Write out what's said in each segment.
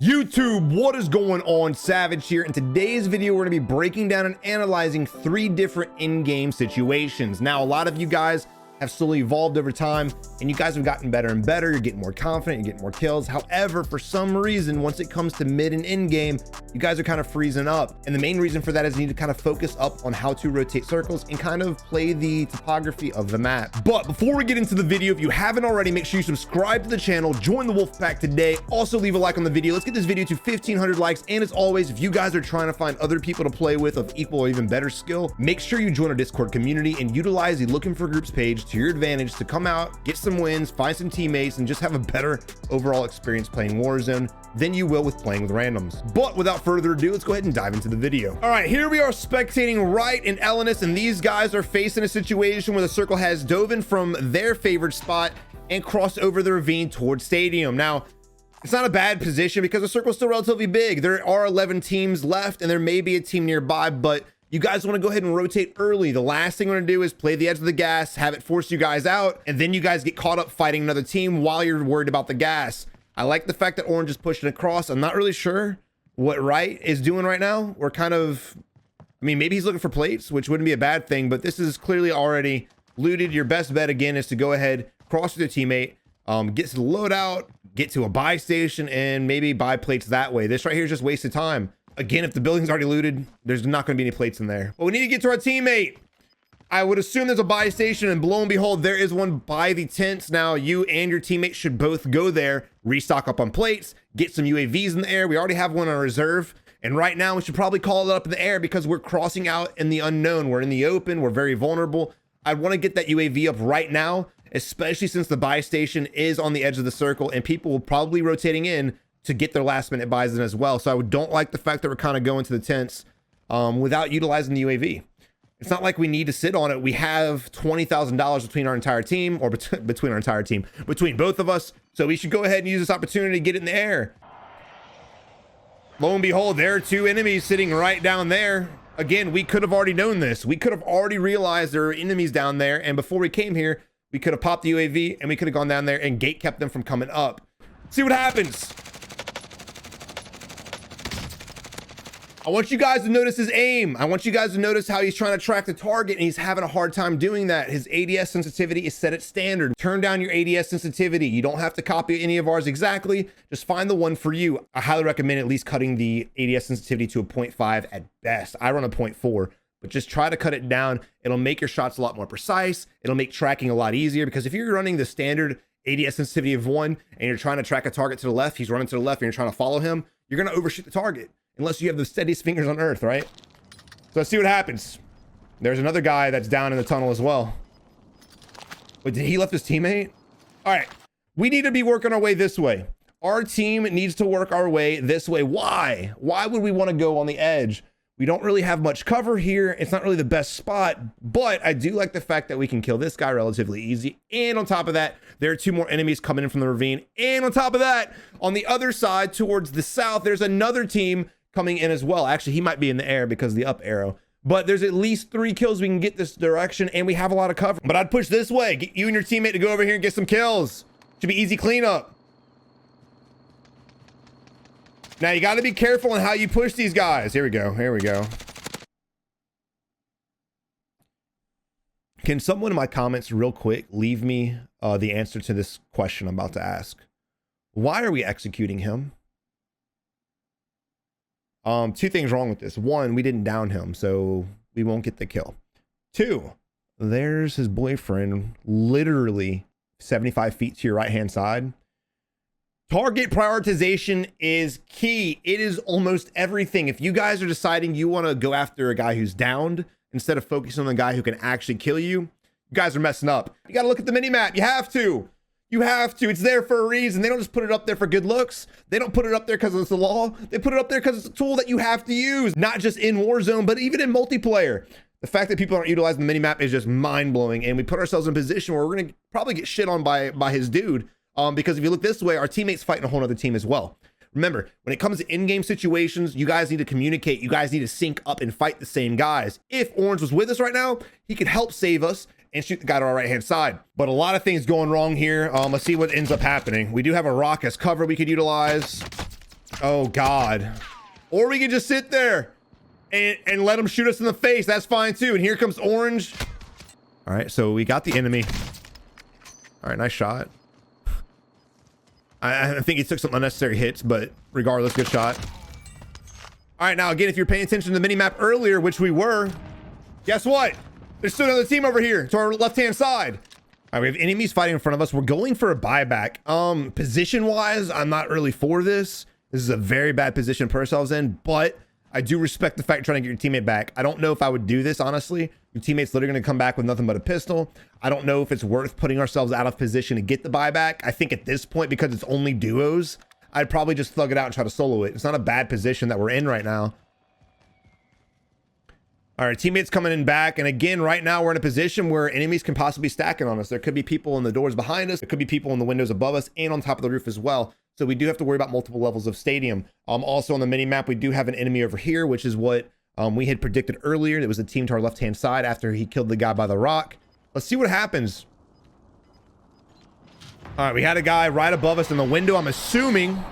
YouTube, what is going on? Savage here. In today's video, we're going to be breaking down and analyzing 3 different in-game situations. Now, a lot of you guys have slowly evolved over time, and you guys have gotten better and better. You're getting more confident, you're getting more kills. However, for some reason, once it comes to mid and in game, you guys are kind of freezing up. And the main reason for that is you need to kind of focus up on how to rotate circles and kind of play the topography of the map. But before we get into the video, if you haven't already, make sure you subscribe to the channel, join the wolf pack today. Also leave a like on the video. Let's get this video to 1,500 likes. And as always, if you guys are trying to find other people to play with of equal or even better skill, make sure you join our Discord community and utilize the looking for groups page to your advantage to come out, get some wins, find some teammates, and just have a better overall experience playing Warzone than you will with playing with randoms. But without further ado, let's go ahead and dive into the video. All right, here we are spectating Right and Ellenus, and these guys are facing a situation where the circle has dove in from their favorite spot and crossed over the ravine towards Stadium. Now, it's not a bad position because the circle's still relatively big. There are 11 teams left, and there may be a team nearby, but you guys want to go ahead and rotate early. The last thing we're going to do is play the edge of the gas, have it force you guys out, and then you guys get caught up fighting another team while you're worried about the gas. I like the fact that Orange is pushing across. I'm not really sure what Right is doing right now. We're kind of, I mean, maybe he's looking for plates, which wouldn't be a bad thing, but this is clearly already looted. Your best bet, again, is to go ahead, cross with your teammate, get to the loadout, get to a buy station, and maybe buy plates that way. This right here is just wasted time. Again, if the building's already looted, there's not going to be any plates in there. But we need to get to our teammate. I would assume there's a buy station, and lo and behold, there is one by the tents. Now, you and your teammate should both go there, restock up on plates, get some UAVs in the air. We already have one on reserve. And right now, we should probably call it up in the air because we're crossing out in the unknown. We're in the open. We're very vulnerable. I want to get that UAV up right now, especially since the buy station is on the edge of the circle, and people will probably be rotating in to get their last minute buys in as well. So I don't like the fact that we're kind of going to the tents without utilizing the UAV. It's not like we need to sit on it. We have $20,000 between our entire team, or between our entire team, between both of us. So we should go ahead and use this opportunity to get it in the air. Lo and behold, there are 2 enemies sitting right down there. Again, we could have already known this. We could have already realized there are enemies down there. And before we came here, we could have popped the UAV and we could have gone down there and gate kept them from coming up. See what happens. I want you guys to notice his aim. I want you guys to notice how he's trying to track the target, and he's having a hard time doing that. His ADS sensitivity is set at standard. Turn down your ADS sensitivity. You don't have to copy any of ours exactly. Just find the one for you. I highly recommend at least cutting the ADS sensitivity to a 0.5 at best. I run a 0.4, but just try to cut it down. It'll make your shots a lot more precise. It'll make tracking a lot easier, because if you're running the standard ADS sensitivity of 1 and you're trying to track a target to the left, he's running to the left, and you're trying to follow him, you're going to overshoot the target. Unless you have the steadiest fingers on earth, right? So let's see what happens. There's another guy that's down in the tunnel as well. Wait, did he left his teammate? All right, we need to be working our way this way. Our team needs to work our way this way. Why? Why would we want to go on the edge? We don't really have much cover here. It's not really the best spot, but I do like the fact that we can kill this guy relatively easy. And on top of that, there are 2 more enemies coming in from the ravine. And on top of that, on the other side towards the south, there's another team coming in as well. Actually, he might be in the air because of the up arrow, but there's at least 3 kills we can get this direction, and we have a lot of cover. But I'd push this way. Get you and your teammate to go over here and get some kills. Should be easy cleanup. Now, you got to be careful on how you push these guys. Here we go. Here we go. Can someone in my comments real quick leave me the answer to this question I'm about to ask? Why are we executing him? 2 things wrong with this. 1, we didn't down him, so we won't get the kill. 2, there's his boyfriend literally 75 feet to your right-hand side. Target prioritization is key. It is almost everything. If you guys are deciding you want to go after a guy who's downed instead of focusing on the guy who can actually kill you, you guys are messing up. You got to look at the mini map. You have to. You have to. It's there for a reason. They don't just put it up there for good looks. They don't put it up there because it's the law. They put it up there because it's a tool that you have to use, not just in Warzone, but even in multiplayer. The fact that people aren't utilizing the mini map is just mind blowing. And we put ourselves in a position where we're going to probably get shit on by his dude. Because if you look this way, our teammates fighting a whole other team as well. Remember, when it comes to in-game situations, you guys need to communicate. You guys need to sync up and fight the same guys. If Orange was with us right now, he could help save us and shoot the guy to our right-hand side. But a lot of things going wrong here. Let's see what ends up happening. We do have a rock as cover we could utilize. Oh God. Or we can just sit there and let them shoot us in the face. That's fine too. And here comes orange. All right, so we got the enemy. All right, nice shot. I think he took some unnecessary hits, but regardless, good shot. All right, now again, if you're paying attention to the mini-map earlier, which we were, guess what? There's still another team over here to our left-hand side. All right, we have enemies fighting in front of us. We're going for a buyback. Position-wise, I'm not really for this. This is a very bad position to put ourselves in, but I do respect the fact you're trying to get your teammate back. I don't know if I would do this, honestly. Your teammate's literally going to come back with nothing but a pistol. I don't know if it's worth putting ourselves out of position to get the buyback. I think at this point, because it's only duos, I'd probably just thug it out and try to solo it. It's not a bad position that we're in right now. All right, teammates coming in back. And again, right now we're in a position where enemies can possibly be stacking on us. There could be people in the doors behind us. There could be people in the windows above us and on top of the roof as well. So we do have to worry about multiple levels of stadium. Also on the mini map, we do have an enemy over here, which is what we had predicted earlier. There was a team to our left-hand side after he killed the guy by the rock. Let's see what happens. All right, we had a guy right above us in the window, I'm assuming.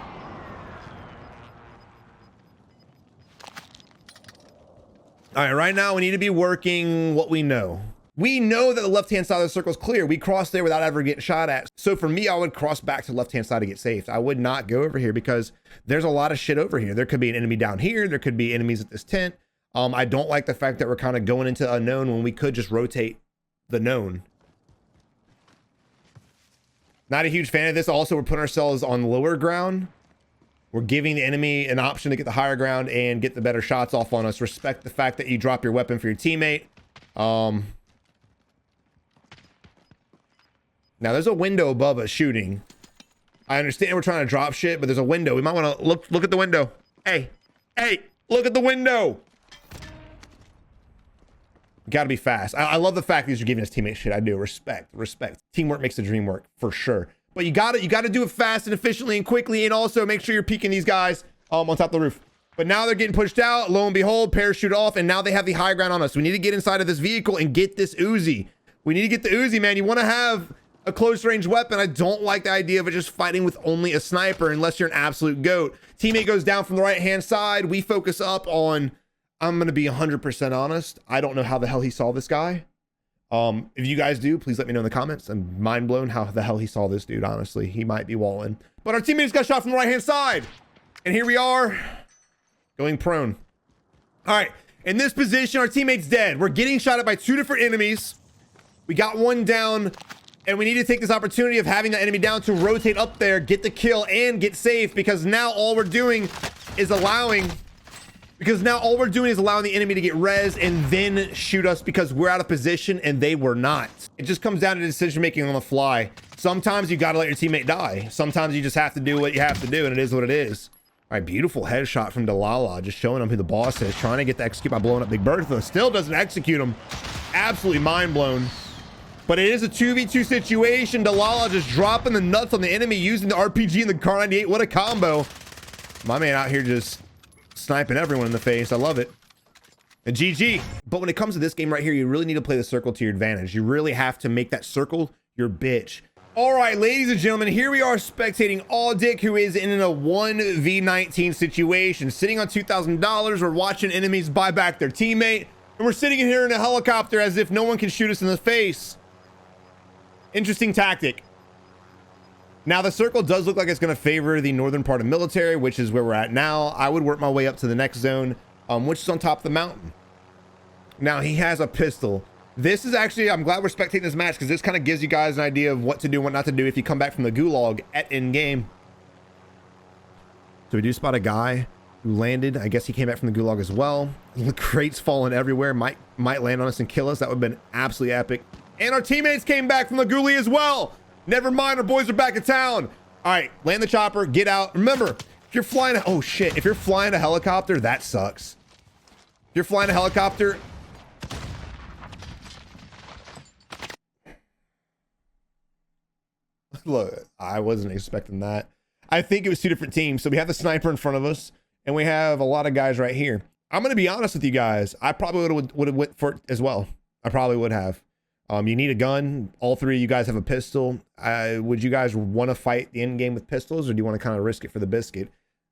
All right, right now we need to be working what we know. We know that the left-hand side of the circle is clear. We crossed there without ever getting shot at. So for me, I would cross back to the left-hand side to get safe. I would not go over here because there's a lot of shit over here. There could be an enemy down here. There could be enemies at this tent. I don't like the fact that we're kind of going into unknown when we could just rotate the known. Not a huge fan of this. Also, we're putting ourselves on lower ground. We're giving the enemy an option to get the higher ground and get the better shots off on us. Respect the fact that you drop your weapon for your teammate. Now there's a window above us shooting. I understand we're trying to drop shit, but there's a window. We might want to look at the window. Hey, look at the window. Got to be fast. I love the fact that you're giving us teammate shit. I do. Respect. Teamwork makes the dream work for sure. But you got to do it fast and efficiently and quickly, and also make sure you're peeking these guys on top of the roof. But now they're getting pushed out. Lo and behold, parachute off, and now they have the high ground on us. We need to get inside of this vehicle and get this Uzi. We need to get the Uzi, man. You want to have a close range weapon. I don't like the idea of it just fighting with only a sniper unless you're an absolute goat. Teammate goes down from the right hand side. We focus up on, I'm going to be 100% honest. I don't know how the hell he saw this guy. If you guys do, please let me know in the comments. I'm mind blown how the hell he saw this dude. Honestly, he might be walling, but our teammates got shot from the right hand side. And here we are going prone. All right. In this position, our teammate's dead. We're getting shot at by two different enemies. We got one down. And we need to take this opportunity of having the enemy down to rotate up there, get the kill, and get safe, because now all we're doing is allowing the enemy to get res and then shoot us because we're out of position and they were not. It just comes down to decision making on the fly. Sometimes you got to let your teammate die. Sometimes you just have to do what you have to do, and it is what it is. All right, beautiful headshot from Delilah, just showing him who the boss is, trying to get the execute by blowing up Big Bertha. Still doesn't execute him. Absolutely mind blown. But it is a 2v2 situation. Delilah just dropping the nuts on the enemy using the RPG and the Kar 98. What a combo. My man out here just sniping everyone in the face. I love it. And GG. But when it comes to this game right here, you really need to play the circle to your advantage. You really have to make that circle your bitch. All right, ladies and gentlemen, here we are spectating Aldic, who is in a 1v19 situation. Sitting on $2,000, we're watching enemies buy back their teammate. And we're sitting in here in a helicopter as if no one can shoot us in the face. Interesting tactic. Now the circle does look like it's going to favor the northern part of military, which is where we're at now. I would work my way up to the next zone, which is on top of the mountain. Now he has a pistol. This is actually, I'm glad we're spectating this match because this kind of gives you guys an idea of what to do and what not to do if you come back from the gulag at in game. So we do spot a guy who landed. I guess he came back from the gulag as well. The crates falling everywhere. Might land on us and kill us. That would have been absolutely epic. And our teammates came back from the ghoulie as well. Never mind, our boys are back in town. All right, land the chopper, get out. Remember, if you're flying, oh shit, if you're flying a helicopter, that sucks. If you're flying a helicopter. Look, I wasn't expecting that. I think it was two different teams. So we have the sniper in front of us and we have a lot of guys right here. I'm going to be honest with you guys. I probably would have went for it as well. I probably would have. You need a gun. All three of you guys have a pistol. Would you guys want to fight the end game with pistols, or do you want to kind of risk it for the biscuit?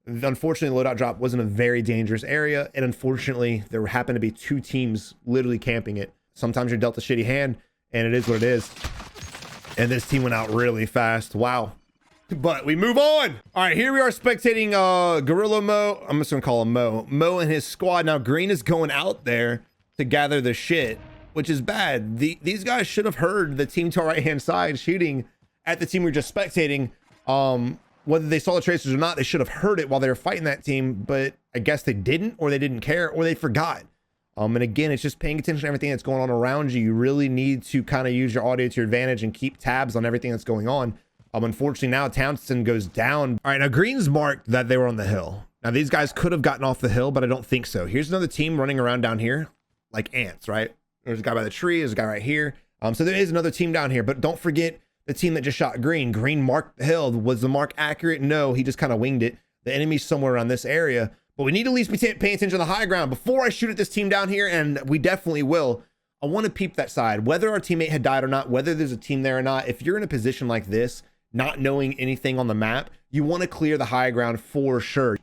Unfortunately, the loadout drop was in a very dangerous area, and unfortunately, there happened to be 2 teams literally camping it. Sometimes you're dealt a shitty hand, and it is what it is. And this team went out really fast. Wow. But we move on. All right, here we are spectating Gorilla Mo. I'm just gonna call him Mo. Mo and his squad. Now, Green is going out there to gather the shit, which is bad. These guys should have heard the team to our right-hand side shooting at the team we were just spectating. Whether they saw the tracers or not, they should have heard it while they were fighting that team, but I guess they didn't, or they didn't care, or they forgot. And again, it's just paying attention to everything that's going on around you. You really need to kind of use your audio to your advantage and keep tabs on everything that's going on. Unfortunately, now Townsend goes down. All right, now Green's marked that they were on the hill. Now, these guys could have gotten off the hill, but I don't think so. Here's another team running around down here like ants, right? There's a guy by the tree. There's a guy right here. So there is another team down here, but don't forget the team that just shot Green. Green marked the hill. Was the mark accurate? No, he just kind of winged it. The enemy's somewhere around this area, but we need to at least be paying attention to the high ground before I shoot at this team down here, and we definitely will. I want to peep that side, whether our teammate had died or not, whether there's a team there or not. If you're in a position like this, not knowing anything on the map, you want to clear the high ground for sure.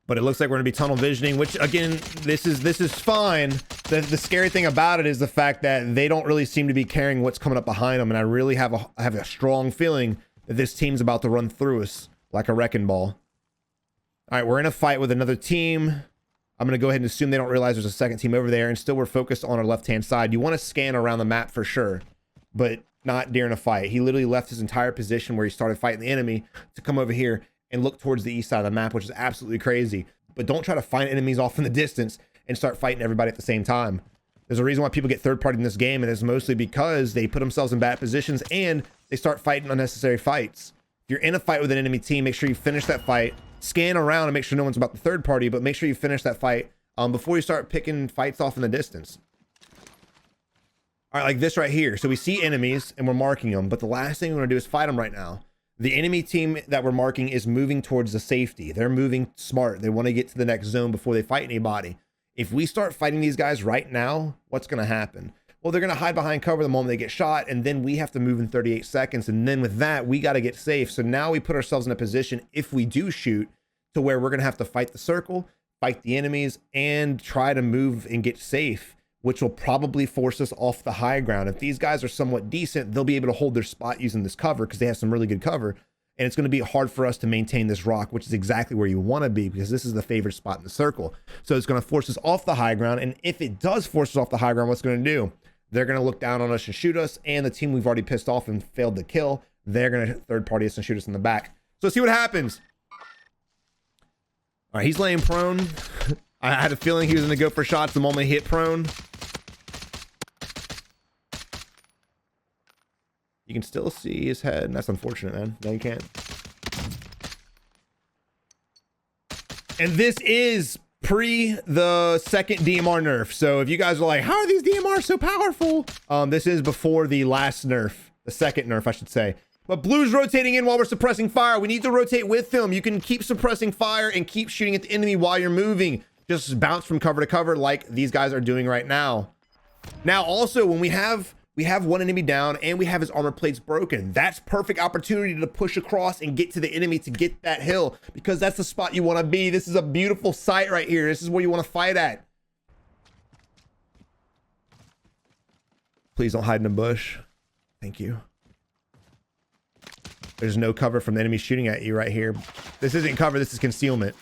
But it looks like we're gonna be tunnel visioning, which again, this is fine. The scary thing about it is the fact that they don't really seem to be caring what's coming up behind them, and I really have a strong feeling that this team's about to run through us like a wrecking ball. All right, we're in a fight with another team. I'm gonna go ahead and assume they don't realize there's a second team over there, and still we're focused on our left-hand side. You want to scan around the map for sure, but not during a fight. He literally left his entire position where he started fighting the enemy to come over here and look towards the east side of the map, which is absolutely crazy. But don't try to find enemies off in the distance and start fighting everybody at the same time. There's a reason why people get third party in this game, and it's mostly because they put themselves in bad positions and they start fighting unnecessary fights. If you're in a fight with an enemy team, make sure you finish that fight. Scan around and make sure no one's about the third party, but make sure you finish that fight before you start picking fights off in the distance. All right, like this right here. So we see enemies and we're marking them, but the last thing we want to do is fight them right now. The enemy team that we're marking is moving towards the safety. They're moving smart. They want to get to the next zone before they fight anybody. If we start fighting these guys right now, what's going to happen? Well, they're going to hide behind cover the moment they get shot, and then we have to move in 38 seconds. And then with that, we got to get safe. So now we put ourselves in a position, if we do shoot, to where we're going to have to fight the circle, fight the enemies, and try to move and get safe, which will probably force us off the high ground. If these guys are somewhat decent, they'll be able to hold their spot using this cover because they have some really good cover. And it's going to be hard for us to maintain this rock, which is exactly where you want to be because this is the favorite spot in the circle. So it's going to force us off the high ground. And if it does force us off the high ground, what's going to do? They're going to look down on us and shoot us. And the team we've already pissed off and failed to kill, they're going to third party us and shoot us in the back. So let's see what happens. All right, he's laying prone. I had a feeling he was going to go for shots the moment he hit prone. You can still see his head, and that's unfortunate, man. No, you can't. And this is pre the second DMR nerf. So if you guys are like, how are these DMRs so powerful? This is before the last nerf, the second nerf, I should say. But Blue's rotating in while we're suppressing fire. We need to rotate with them. You can keep suppressing fire and keep shooting at the enemy while you're moving. Just bounce from cover to cover like these guys are doing right now. Now, also, when we have one enemy down and we have his armor plates broken, that's perfect opportunity to push across and get to the enemy to get that hill, because that's the spot you want to be. This is a beautiful sight right here. This is where you want to fight at. Please don't hide in a bush. Thank you. There's no cover from the enemy shooting at you right here. This isn't cover, this is concealment.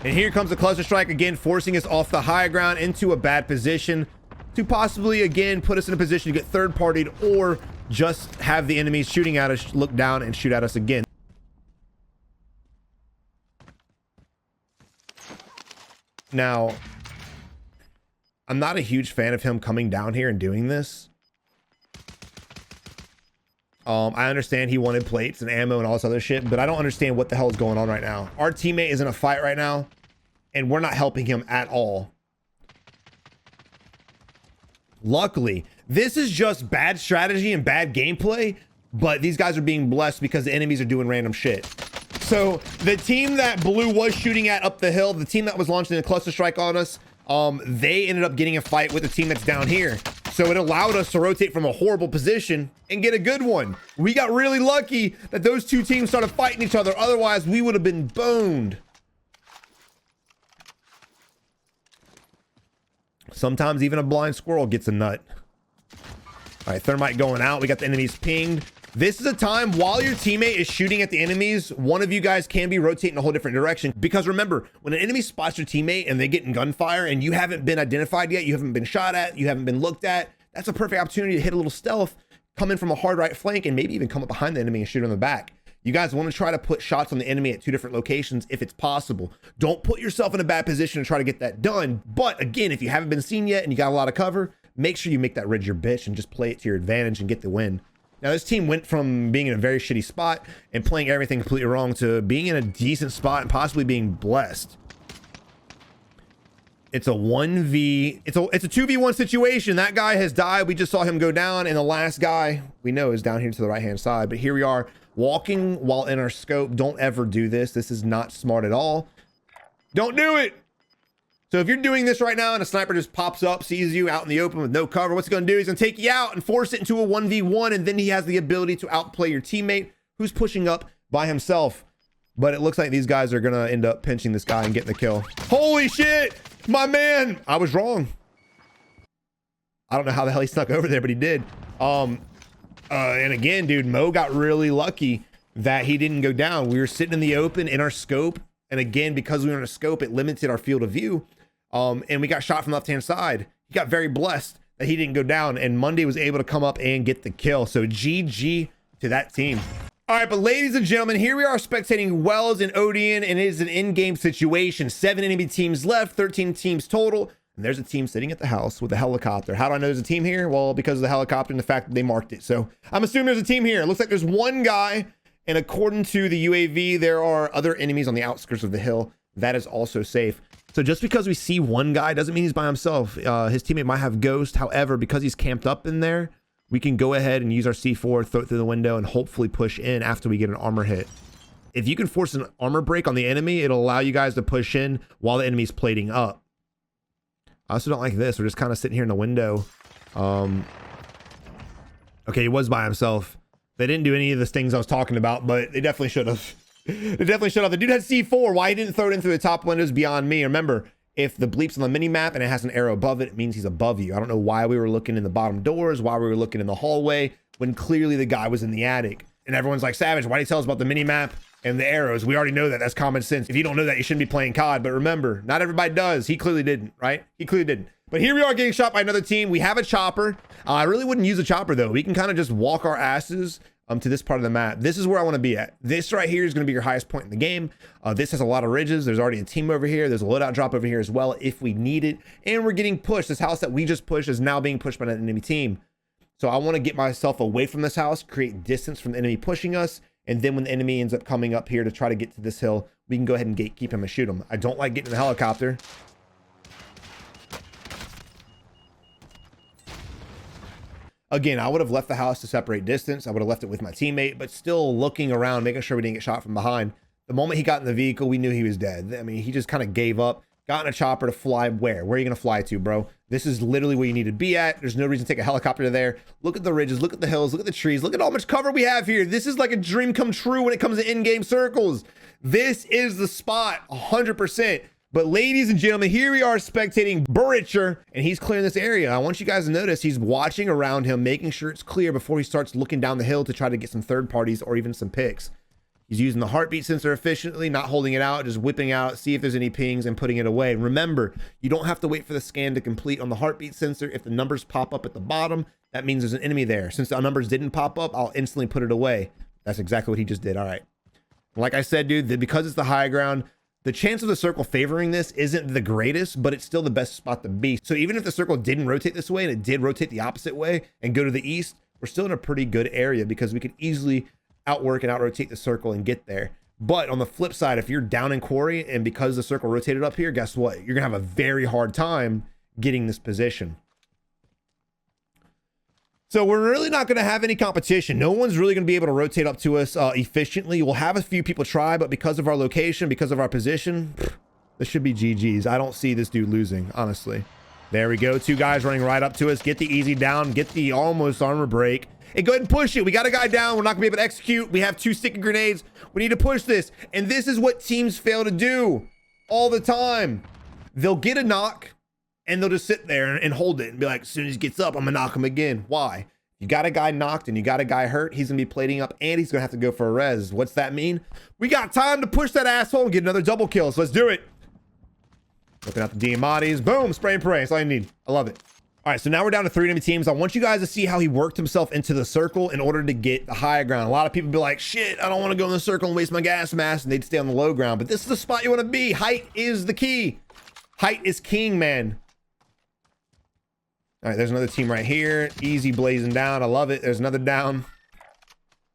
And here comes the cluster strike again, forcing us off the high ground into a bad position to possibly again put us in a position to get third partied, or just have the enemies shooting at us look down and shoot at us again. Now, I'm not a huge fan of him coming down here and doing this. I understand he wanted plates and ammo and all this other shit, but I don't understand what the hell is going on right now. Our teammate is in a fight right now, and we're not helping him at all. Luckily, this is just bad strategy and bad gameplay, but these guys are being blessed because the enemies are doing random shit. So the team that Blue was shooting at up the hill, the team that was launching a cluster strike on us, they ended up getting a fight with the team that's down here. So it allowed us to rotate from a horrible position and get a good one. We got really lucky that those two teams started fighting each other. Otherwise, we would have been boned. Sometimes even a blind squirrel gets a nut. All right, thermite going out. We got the enemies pinged. This is a time while your teammate is shooting at the enemies, one of you guys can be rotating a whole different direction. Because remember, when an enemy spots your teammate and they get in gunfire and you haven't been identified yet, you haven't been shot at, you haven't been looked at, that's a perfect opportunity to hit a little stealth, come in from a hard right flank, and maybe even come up behind the enemy and shoot on the back. You guys want to try to put shots on the enemy at two different locations if it's possible. Don't put yourself in a bad position to try to get that done. But again, if you haven't been seen yet and you got a lot of cover, make sure you make that ridge your bitch and just play it to your advantage and get the win. Now, this team went from being in a very shitty spot and playing everything completely wrong to being in a decent spot and possibly being blessed. It's a 1v, it's a 2v1 situation. That guy has died. We just saw him go down, and the last guy we know is down here to the right-hand side. But here we are walking while in our scope. Don't ever do this. This is not smart at all. Don't do it. So if you're doing this right now and a sniper just pops up, sees you out in the open with no cover, what's he going to do? He's going to take you out and force it into a 1v1, and then he has the ability to outplay your teammate who's pushing up by himself. But it looks like these guys are going to end up pinching this guy and getting the kill. Holy shit, my man. I was wrong. I don't know how the hell he snuck over there, but he did. And again, dude, Mo got really lucky that he didn't go down. We were sitting in the open in our scope. And again, because we were in a scope, it limited our field of view. And we got shot from the left-hand side. He got very blessed that he didn't go down, and Monday was able to come up and get the kill. So GG to that team. All right, but ladies and gentlemen, here we are spectating Wells and Odeon, and it is an in-game situation. 7 enemy teams left, 13 teams total. And there's a team sitting at the house with a helicopter. How do I know there's a team here? Well, because of the helicopter and the fact that they marked it. So I'm assuming there's a team here. It looks like there's one guy, and according to the UAV, there are other enemies on the outskirts of the hill. That is also safe. So just because we see one guy doesn't mean he's by himself. His teammate might have ghost. However, because he's camped up in there, we can go ahead and use our C4, throw it through the window, and hopefully push in after we get an armor hit. If you can force an armor break on the enemy, it'll allow you guys to push in while the enemy's plating up. I also don't like this. We're just kind of sitting here in the window. Okay, he was by himself. They didn't do any of the things I was talking about, but they definitely should have. They definitely should have. The dude had C4. Why he didn't throw it in through the top windows beyond me. Remember, if the bleep's on the mini map and it has an arrow above it, it means he's above you. I don't know why we were looking in the bottom doors, why we were looking in the hallway when clearly the guy was in the attic. And everyone's like, Savage, why do you tell us about the mini map and the arrows? We already know that. That's common sense. If you don't know that, you shouldn't be playing COD. But remember, not everybody does. He clearly didn't, right? He clearly didn't. But here we are getting shot by another team. We have a chopper. I really wouldn't use a chopper though. We can kind of just walk our asses to this part of the map. This is where I want to be at. This right here is going to be your highest point in the game. This has a lot of ridges. There's already a team over here. There's a loadout drop over here as well if we need it. And we're getting pushed. This house that we just pushed is now being pushed by an enemy team. So I want to get myself away from this house, create distance from the enemy pushing us. And then when the enemy ends up coming up here to try to get to this hill, we can go ahead and gatekeep him and shoot him. I don't like getting in the helicopter. Again, I would have left the house to separate distance. I would have left it with my teammate, but still looking around, making sure we didn't get shot from behind. The moment he got in the vehicle, we knew he was dead. I mean, he just kind of gave up, got in a chopper to fly where? Where are you going to fly to, bro? This is literally where you need to be at. There's no reason to take a helicopter to there. Look at the ridges, look at the hills, look at the trees, look at how much cover we have here. This is like a dream come true when it comes to in-game circles. This is the spot, 100%. But ladies and gentlemen, here we are spectating Buricher, and he's clearing this area. I want you guys to notice he's watching around him, making sure it's clear before he starts looking down the hill to try to get some third parties or even some picks. He's using the heartbeat sensor efficiently, not holding it out, just whipping out, see if there's any pings and putting it away. Remember, you don't have to wait for the scan to complete on the heartbeat sensor. If the numbers pop up at the bottom, that means there's an enemy there. Since the numbers didn't pop up, I'll instantly put it away. That's exactly what he just did. All right. Like I said, dude, because it's the high ground, the chance of the circle favoring this isn't the greatest, but it's still the best spot to be. So even if the circle didn't rotate this way and it did rotate the opposite way and go to the east, we're still in a pretty good area because we could easily outwork and out-rotate the circle and get there. But on the flip side, if you're down in quarry and because the circle rotated up here, guess what? You're gonna have a very hard time getting this position. So we're really not going to have any competition. No one's really going to be able to rotate up to us efficiently. We'll have a few people try, but because of our location, because of our position, this should be GG's. I don't see this dude losing, honestly. There we go. Two guys running right up to us. Get the easy down. Get the almost armor break. Hey, go ahead and push it. We got a guy down. We're not gonna be able to execute. We have 2 sticky grenades. We need to push this. And this is what teams fail to do all the time. They'll get a knock and they'll just sit there and hold it and be like, as soon as he gets up, I'm gonna knock him again. Why? You got a guy knocked and you got a guy hurt. He's gonna be plating up and he's gonna have to go for a res. What's that mean? We got time to push that asshole and get another double kill. So let's do it. Looking at the Diamati's. Boom, spray and pray. That's all you need. I love it. All right, so now we're down to 3 enemy teams. I want you guys to see how he worked himself into the circle in order to get the higher ground. A lot of people be like, shit, I don't want to go in the circle and waste my gas mask, and they'd stay on the low ground. But this is the spot you want to be. Height is the key. Height is king, man. All right, there's another team right here. Easy blazing down. I love it. There's another down.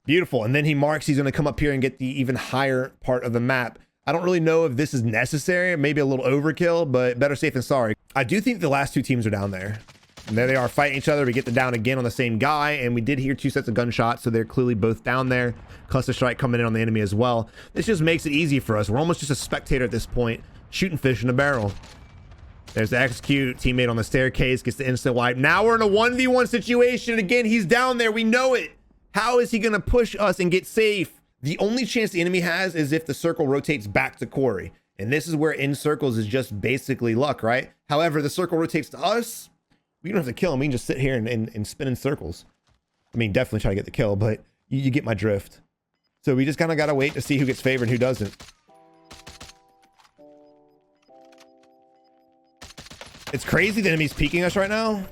Beautiful. And then he marks he's going to come up here and get the even higher part of the map. I don't really know if this is necessary. Maybe a little overkill, but better safe than sorry. I do think the last 2 teams are down there. And there they are fighting each other. We get the down again on the same guy. And we did hear 2 sets of gunshots. So they're clearly both down there. Cluster strike coming in on the enemy as well. This just makes it easy for us. We're almost just a spectator at this point, shooting fish in a barrel. There's the execute. Teammate on the staircase gets the instant wipe. Now we're in a 1v1 situation. Again, he's down there. We know it. How is he going to push us and get safe? The only chance the enemy has is if the circle rotates back to Corey. And this is where in circles is just basically luck, right? However, the circle rotates to us. We don't have to kill him. We can just sit here and spin in circles. I mean, definitely try to get the kill, but you get my drift. So we just kind of got to wait to see who gets favored and who doesn't. It's crazy the enemy's peeking us right now.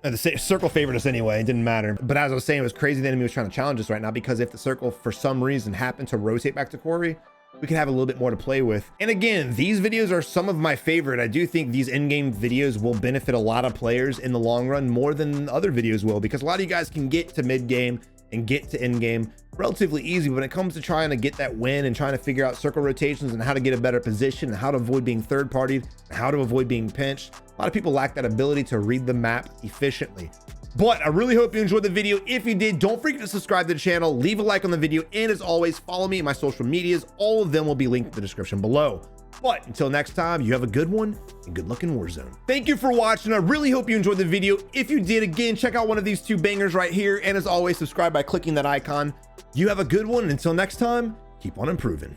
The circle favored us anyway. It didn't matter. But as I was saying, it was crazy the enemy was trying to challenge us right now, because if the circle for some reason happened to rotate back to Corey, we could have a little bit more to play with. And again, these videos are some of my favorite. I do think these in-game videos will benefit a lot of players in the long run more than other videos will, because a lot of you guys can get to mid-game and get to in-game relatively easy. But when it comes to trying to get that win and trying to figure out circle rotations and how to get a better position and how to avoid being third-partied and how to avoid being pinched, a lot of people lack that ability to read the map efficiently. But I really hope you enjoyed the video. If you did, don't forget to subscribe to the channel, leave a like on the video, and as always, follow me on my social medias. All of them will be linked in the description below. But until next time, you have a good one and good luck in Warzone. Thank you for watching. I really hope you enjoyed the video. If you did, again, check out one of these 2 bangers right here. And as always, subscribe by clicking that icon. You have a good one. And until next time, keep on improving.